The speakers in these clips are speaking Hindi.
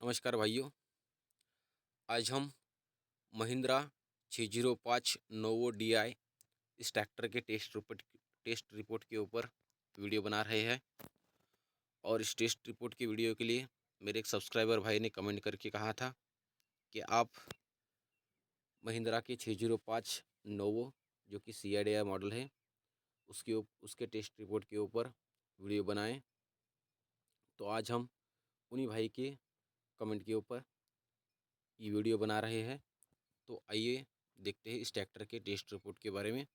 नमस्कार भाइयों। आज हम महिंद्रा 605 नोवो डीआई इस ट्रैक्टर के टेस्ट रिपोर्ट के ऊपर वीडियो बना रहे हैं। और इस टेस्ट रिपोर्ट की वीडियो के लिए मेरे एक सब्सक्राइबर भाई ने कमेंट करके कहा था कि आप महिंद्रा के 605 नोवो जो कि CIDI मॉडल है उसके टेस्ट रिपोर्ट के ऊपर वीडियो बनाएं। तो आज हम उन्हीं भाई के कमेंट के ऊपर ये वीडियो बना रहे हैं। तो आइए देखते हैं इस ट्रैक्टर के टेस्ट रिपोर्ट के बारे में।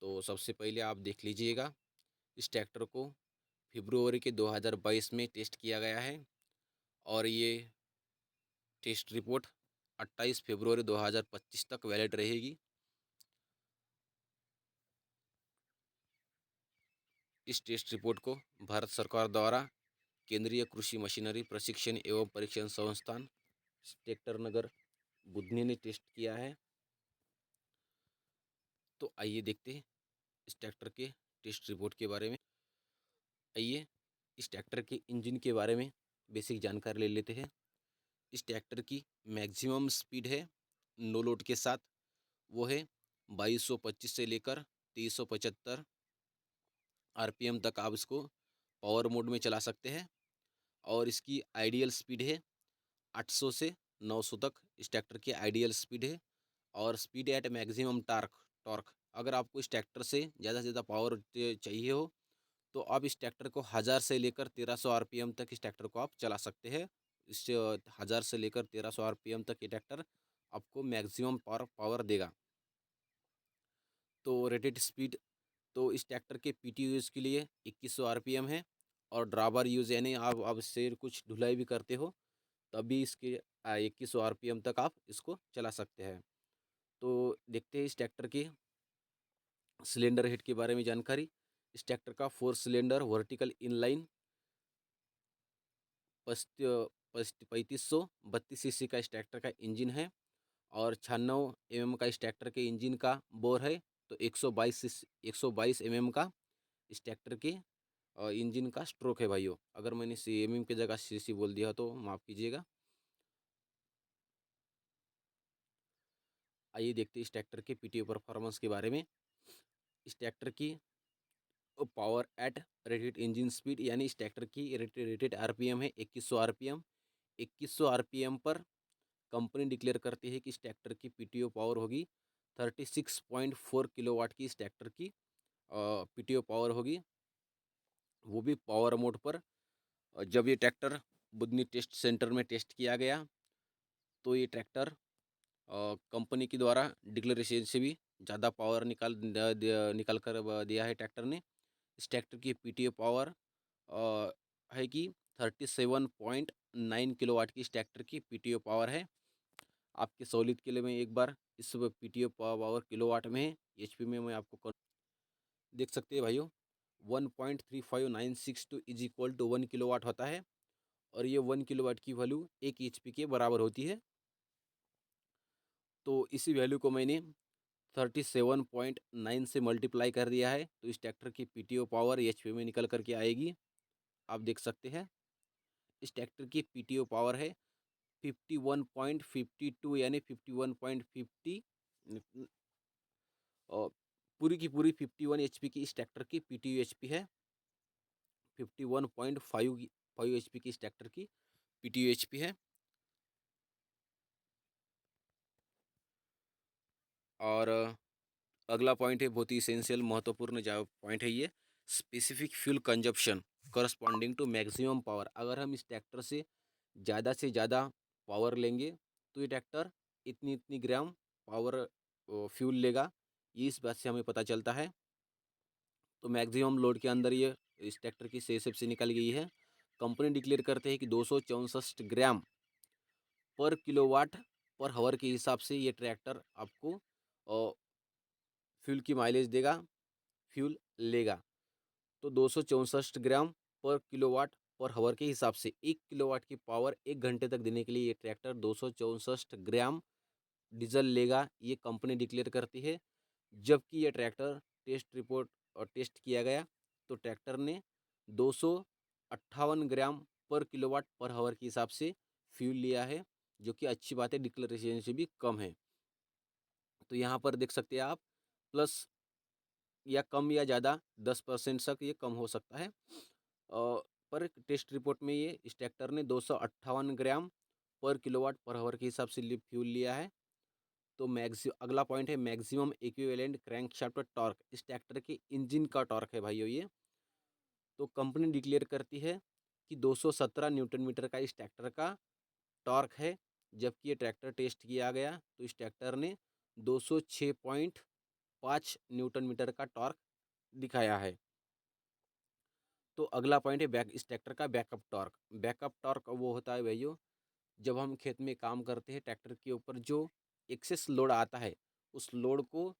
तो सबसे पहले आप देख लीजिएगा, इस ट्रैक्टर को फरवरी के 2022 में टेस्ट किया गया है और ये टेस्ट रिपोर्ट 28 फरवरी 2025 तक वैलिड रहेगी। इस टेस्ट रिपोर्ट को भारत सरकार द्वारा केंद्रीय कृषि मशीनरी प्रशिक्षण एवं परीक्षण संस्थान ट्रैक्टर नगर बुधनी ने टेस्ट किया है। तो आइए देखते हैं इस ट्रैक्टर के टेस्ट रिपोर्ट के बारे में। आइए इस ट्रैक्टर के इंजन के बारे में बेसिक जानकारी ले लेते हैं। इस ट्रैक्टर की मैक्सिमम स्पीड है नो लोड के साथ, वो है 2225 से लेकर 2375 RPM तक आप इसको पावर मोड में चला सकते हैं। और इसकी आइडियल स्पीड है 800 से 900 तक इस ट्रैक्टर की आइडियल स्पीड है। और स्पीड एट मैक्सिमम टॉर्क अगर आपको इस ट्रैक्टर से ज़्यादा से ज़्यादा पावर चाहिए हो तो आप इस ट्रैक्टर को 1000 से लेकर 1300 RPM तक इस ट्रैक्टर को आप चला सकते हैं। इस 1000 से लेकर 1300 RPM तक ये ट्रैक्टर आपको मैक्सिमम पावर देगा। तो रेटेड स्पीड तो इस ट्रैक्टर के PT यूज़ के लिए 2100 RPM है। और ड्राइवर यूज़ यानी आप इससे कुछ ढुलाई भी करते हो तभी इसके 2100 RPM तक आप इसको चला सकते हैं। तो देखते हैं इस ट्रैक्टर की सिलेंडर हेड के बारे में जानकारी। इस ट्रैक्टर का 4 सिलेंडर वर्टिकल इनलाइन 3532 का इस ट्रैक्टर का इंजन है। और 96 mm का इस ट्रैक्टर के इंजन का बोर है। तो 122 mm का इस ट्रैक्टर के इंजन का स्ट्रोक है भाइयों। अगर मैंने CM की जगह CC बोल दिया तो माफ़ कीजिएगा। आइए देखते हैं इस ट्रैक्टर के PTO परफॉर्मेंस के बारे में। इस ट्रैक्टर की power at rated engine speed यानी इस ट्रैक्टर की रेटेड RPM है 2100 RPM। 2100 RPM पर कंपनी डिक्लेयर करती है कि इस ट्रैक्टर की PTO पावर होगी 36.4 किलोवाट की इस ट्रैक्टर की PTO पावर होगी, वो भी पावर मोड पर। जब ये ट्रैक्टर बुधनी टेस्ट सेंटर में टेस्ट किया गया तो ये ट्रैक्टर कंपनी के द्वारा डिक्लेरेशन से भी ज़्यादा पावर निकाल कर दिया है ट्रैक्टर ने। इस ट्रैक्टर की PTO पावर है कि 37.9 किलोवाट की इस ट्रैक्टर की PTO पावर है। आपकी सहूलियत के लिए मैं एक बार इस PTO पावर किलोवाट में है, HP में मैं आपको देख सकते हैं भाइयों। 1.35962 इज इक्वल टू 1 किलोवाट होता है। और ये 1 किलोवाट की वैल्यू 1 HP के बराबर होती है। तो इसी वैल्यू को मैंने 37.9 से मल्टीप्लाई कर दिया है तो इस ट्रैक्टर की PTO पावर HP में निकल करके आएगी। आप देख सकते हैं इस ट्रैक्टर की PTO पावर है 51.52 यानी 51.50 और पूरी की पूरी 51 HP की इस ट्रैक्टर की PTO HP है। 51.5 HP की इस ट्रैक्टर की PTO HP है। और अगला पॉइंट है बहुत ही इसेंशियल महत्वपूर्ण जो पॉइंट है ये specific fuel consumption corresponding to maximum power. अगर हम इस ट्रैक्टर से ज़्यादा पावर लेंगे तो ये ट्रैक्टर इतनी इतनी ग्राम पावर फ्यूल लेगा, ये इस बात से हमें पता चलता है। तो मैक्सिमम लोड के अंदर ये इस ट्रैक्टर की सेसअप से निकल गई है। कंपनी डिक्लेयर करते हैं कि 264 ग्राम पर किलोवाट पर हावर के हिसाब से ये ट्रैक्टर आपको फ्यूल की माइलेज देगा, फ्यूल लेगा। तो 264 ग्राम पर किलोवाट पर हावर के हिसाब से 1 किलोवाट की पावर 1 घंटे तक देने के लिए ये ट्रैक्टर 264 ग्राम डीजल लेगा, ये कंपनी डिक्लेयर करती है। जबकि ये ट्रैक्टर टेस्ट रिपोर्ट और टेस्ट किया गया तो ट्रैक्टर ने 258 ग्राम पर किलोवाट पर हावर के हिसाब से फ्यूल लिया है, जो कि अच्छी बात है, डिक्लेरेशन से भी कम है। तो यहाँ पर देख सकते हैं आप, प्लस या कम या ज़्यादा 10% तक ये कम हो सकता है। पर टेस्ट रिपोर्ट में ये इस ट्रैक्टर ने 258 ग्राम पर किलोवाट पर आवर के हिसाब से फ्यूल लिया है। तो अगला पॉइंट है मैक्सिमम इक्विवेलेंट क्रैंकशाफ्ट टॉर्क। इस ट्रैक्टर के इंजन का टॉर्क है भाइयों ये। तो कंपनी डिक्लेयर करती है कि 217 न्यूटन मीटर का इस ट्रैक्टर का टॉर्क है, जबकि ये ट्रैक्टर टेस्ट किया गया तो इस ट्रैक्टर ने 206.5 न्यूटन मीटर का टॉर्क दिखाया है। तो अगला पॉइंट है इस ट्रैक्टर का बैकअप टॉर्क। बैकअप टॉर्क वो होता है भैया, जब हम खेत में काम करते हैं, ट्रैक्टर के ऊपर जो एक्सेस लोड आता है, उस लोड को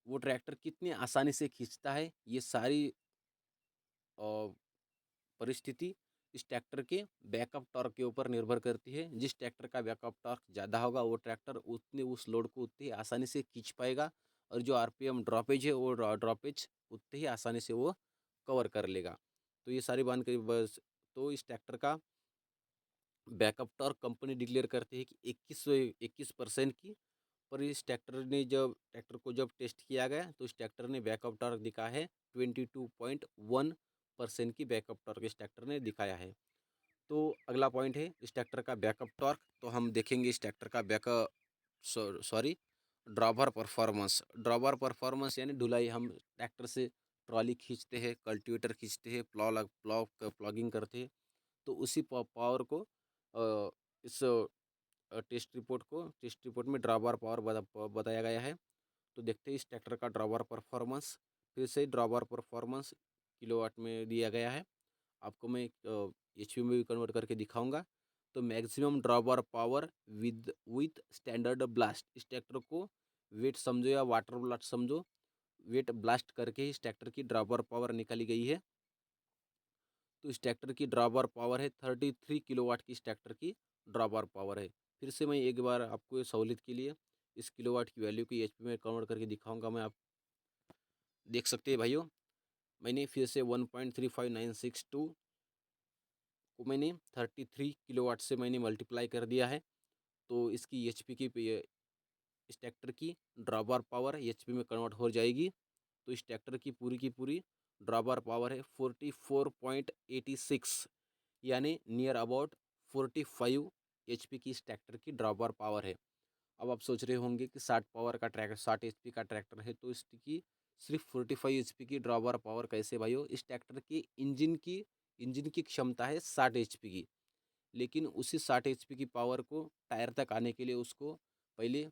वो ट्रैक्टर कितनी आसानी से खींचता है, ये सारी परिस्थिति इस ट्रैक्टर के बैकअप टॉर्क के ऊपर निर्भर करती है। जिस ट्रैक्टर का बैकअप टॉर्क ज़्यादा होगा, वो ट्रैक्टर उतने उस लोड को उतनी आसानी से खींच पाएगा, और जो आरपीएम ड्रॉपेज है वो ड्रॉपेज उतने ही आसानी से वो कवर कर लेगा। तो ये सारी बात करी बस। तो इस ट्रैक्टर का बैकअप टॉर्क कंपनी डिक्लेयर करती है कि 21% की। पर इस ट्रैक्टर को जब टेस्ट किया गया तो इस ट्रैक्टर ने बैकअप टॉर्क दिखा है 22.1% की बैकअप टॉर्क इस ट्रैक्टर ने दिखाया है। तो अगला पॉइंट है इस ट्रैक्टर का बैकअप टॉर्क। तो हम देखेंगे इस ट्रैक्टर का सॉरी ड्रॉबर परफॉर्मेंस। ड्रॉबर परफॉर्मेंस यानी ढुलाई। हम ट्रैक्टर से ट्रॉली खींचते हैं, कल्टीवेटर खींचते हैं, प्लॉगिंग करते हैं, तो उसी पावर को इस टेस्ट रिपोर्ट में ड्रॉबर पावर बताया गया है। तो देखते हैं इस ट्रैक्टर का ड्रॉबर परफॉर्मेंस। फिर से ड्रॉबर परफॉर्मेंस किलोवाट में दिया गया है, आपको मैं एचपी में भी कन्वर्ट करके दिखाऊंगा। तो maximum drawbar power with standard ballast. इस ट्रैक्टर को वेट समझो या वाटर ब्लास्ट समझो, वेट ब्लास्ट करके इस ट्रैक्टर की ड्रॉबर पावर निकाली गई है। तो इस ट्रैक्टर की ड्रॉबर पावर है 33 किलोवाट की। इस ट्रैक्टर की ड्रॉबर पावर है। फिर से मैं एक बार आपको सहूलियत के लिए इस किलोवाट की वैल्यू की एचपी में कन्वर्ट करके दिखाऊंगा। मैं आप देख सकते हैं भाइयों, मैंने फिर से 1.35962 को मैंने 33 किलोवाट से मैंने मल्टीप्लाई कर दिया है। तो इसकी एचपी की इस ट्रैक्टर की ड्रॉबर पावर एचपी में कन्वर्ट हो जाएगी। तो इस ट्रैक्टर की पूरी ड्रॉबर पावर है 44.86, यानी नियर अबाउट 45 एचपी की इस ट्रैक्टर की ड्रॉबर पावर है। अब आप सोच रहे होंगे कि 60 एचपी का ट्रैक्टर है, तो इसकी सिर्फ 45 एचपी की ड्रॉबर पावर कैसे भाइयों? इस ट्रैक्टर की इंजन की क्षमता है 60 एचपी की, लेकिन उसी 60 एचपी की पावर को टायर तक आने के लिए उसको पहले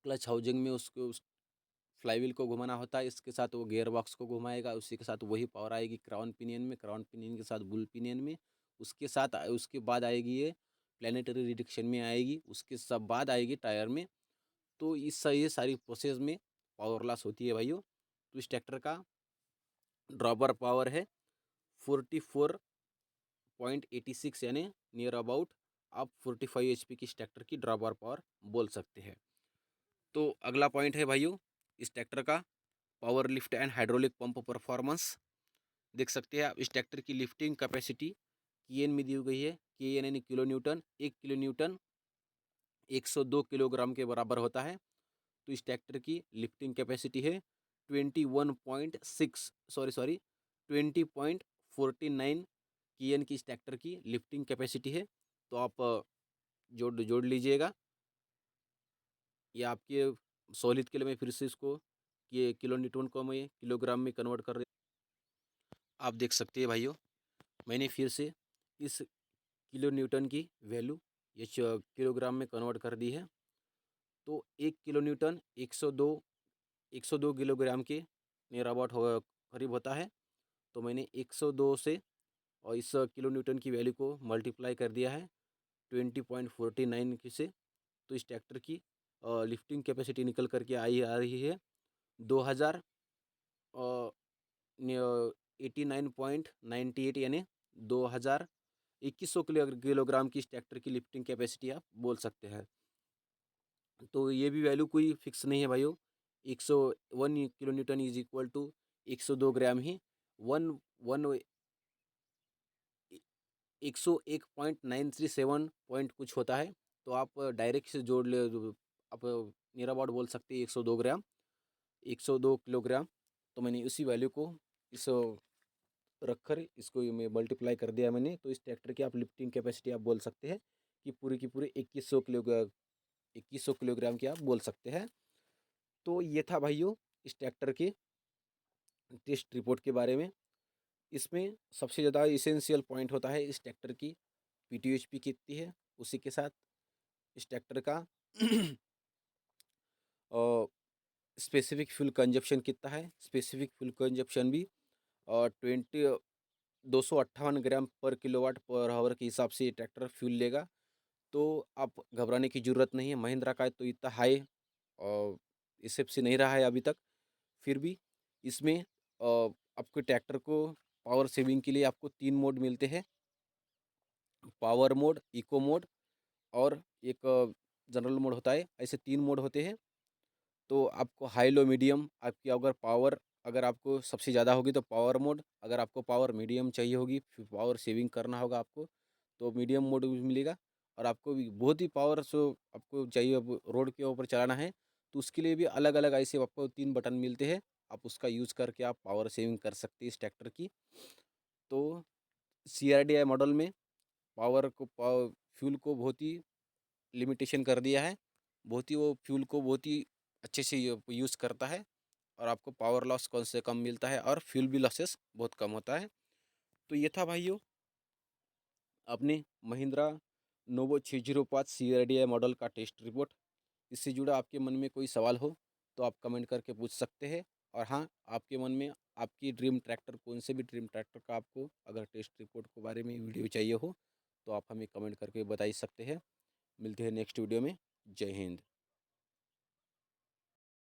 क्लच हाउसिंग में उसको उस फ्लाईव्हील को घुमाना होता है, इसके साथ वो गियर बॉक्स को घुमाएगा, उसी के साथ वही पावर आएगी क्राउन पिनियन में, क्राउन पिनियन के साथ बुल पिनियन में, उसके बाद आएगी ये प्लानिटरी रिडक्शन में आएगी, उसके सब बाद आएगी टायर में। तो ये सारी प्रोसेस में पावर लॉस होती है भाइयों। तो इस ट्रैक्टर का ड्रॉबर पावर है 44.86, यानी नियर अबाउट आप 45 एचपी की इस ट्रैक्टर की ड्रॉबर पावर बोल सकते हैं। तो अगला पॉइंट है भाइयों इस ट्रैक्टर का power lift and hydraulic pump performance. देख सकते हैं आप इस ट्रैक्टर की लिफ्टिंग कैपेसिटी केएन में दी गई है। केएन यानी kilo Newton. 1 kilo Newton 102 kilogram के बराबर होता है। तो इस ट्रैक्टर की लिफ्टिंग कैपेसिटी है 20.49 केएन की इस ट्रैक्टर की लिफ्टिंग कैपेसिटी है। तो आप जोड़ लीजिएगा, या आपके सहूलियत के लिए मैं फिर से इसको ये किलो न्यूटन को मैं किलोग्राम में कन्वर्ट कर रहे। आप देख सकते हैं भाइयों, मैंने फिर से इस किलो न्यूटन की वैल्यू ये किलोग्राम में कन्वर्ट कर दी है। तो 1 किलो न्यूटन 102 किलोग्राम के नियर अबाउट करीब होता है। तो मैंने 102 से और इस किलो न्यूटन की वैल्यू को मल्टीप्लाई कर दिया है 20.49 की से। तो इस ट्रैक्टर की लिफ्टिंग कैपेसिटी निकल करके आ रही है 2000 89.98, यानी 2100 किलोग्राम की इस ट्रैक्टर की लिफ्टिंग कैपेसिटी आप बोल सकते हैं। तो ये भी वैल्यू कोई फिक्स नहीं है भाइयों। 101 kilo newton is equal to 102 gram ही। वन वन 101.937 पॉइंट कुछ होता है, तो आप डायरेक्ट से जोड़ ले, आप नियर अबाउट बोल सकते हैं 102 ग्राम, 102 किलोग्राम। तो मैंने उसी वैल्यू को इस रखकर इसको मैं मल्टीप्लाई कर दिया मैंने, तो इस ट्रैक्टर की आप लिफ्टिंग कैपेसिटी आप बोल सकते हैं कि पूरी की पूरी 2100 किलोग्राम की आप बोल सकते हैं। तो ये था भाइयों इस ट्रैक्टर के टेस्ट रिपोर्ट के बारे में। इसमें सबसे ज़्यादा इसेंशियल पॉइंट होता है इस ट्रैक्टर की पीटीओएचपी कितनी है, उसी के साथ इस ट्रैक्टर का स्पेसिफिक फ्यूल कंजप्शन कितना है। स्पेसिफिक फ्यूल कंजप्शन भी 258 ग्राम पर किलोवाट पर आवर के हिसाब से ये ट्रैक्टर फ्यूल लेगा। तो आप घबराने की ज़रूरत नहीं है। महिंद्रा का तो इतना हाई और इससे से नहीं रहा है अभी तक। फिर भी इसमें आपके ट्रैक्टर को पावर सेविंग के लिए आपको 3 मोड मिलते हैं, पावर मोड, इको मोड और एक जनरल मोड होता है। ऐसे 3 मोड होते हैं। तो आपको हाई, लो, मीडियम, आपकी अगर पावर अगर आपको सबसे ज़्यादा होगी तो पावर मोड, अगर आपको पावर मीडियम चाहिए होगी, फिर पावर सेविंग करना होगा आपको, तो मीडियम मोड भी मिलेगा। और आपको भी बहुत ही पावर सो आपको चाहिए, अब रोड के ऊपर चलाना है, तो उसके लिए भी अलग अलग ऐसे आपको 3 बटन मिलते हैं। आप उसका यूज़ करके आप पावर सेविंग कर सकते हैं इस ट्रैक्टर की। तो CRDI मॉडल में फ्यूल को बहुत ही लिमिटेशन कर दिया है। बहुत ही वो फ्यूल को बहुत ही अच्छे से यूज़ करता है और आपको पावर लॉस कौन से कम मिलता है और फ्यूल भी लॉसेस बहुत कम होता है। तो ये था भाइयों अपने महिंद्रा नोवो 605 CRDI मॉडल का टेस्ट रिपोर्ट। इससे जुड़ा आपके मन में कोई सवाल हो तो आप कमेंट करके पूछ सकते हैं। और हाँ, आपके मन में आपकी ड्रीम ट्रैक्टर कौन से भी ड्रीम ट्रैक्टर का आपको अगर टेस्ट रिपोर्ट के बारे में वीडियो चाहिए हो तो आप हमें कमेंट करके बता ही सकते हैं। मिलते हैं नेक्स्ट वीडियो में। जय हिंद।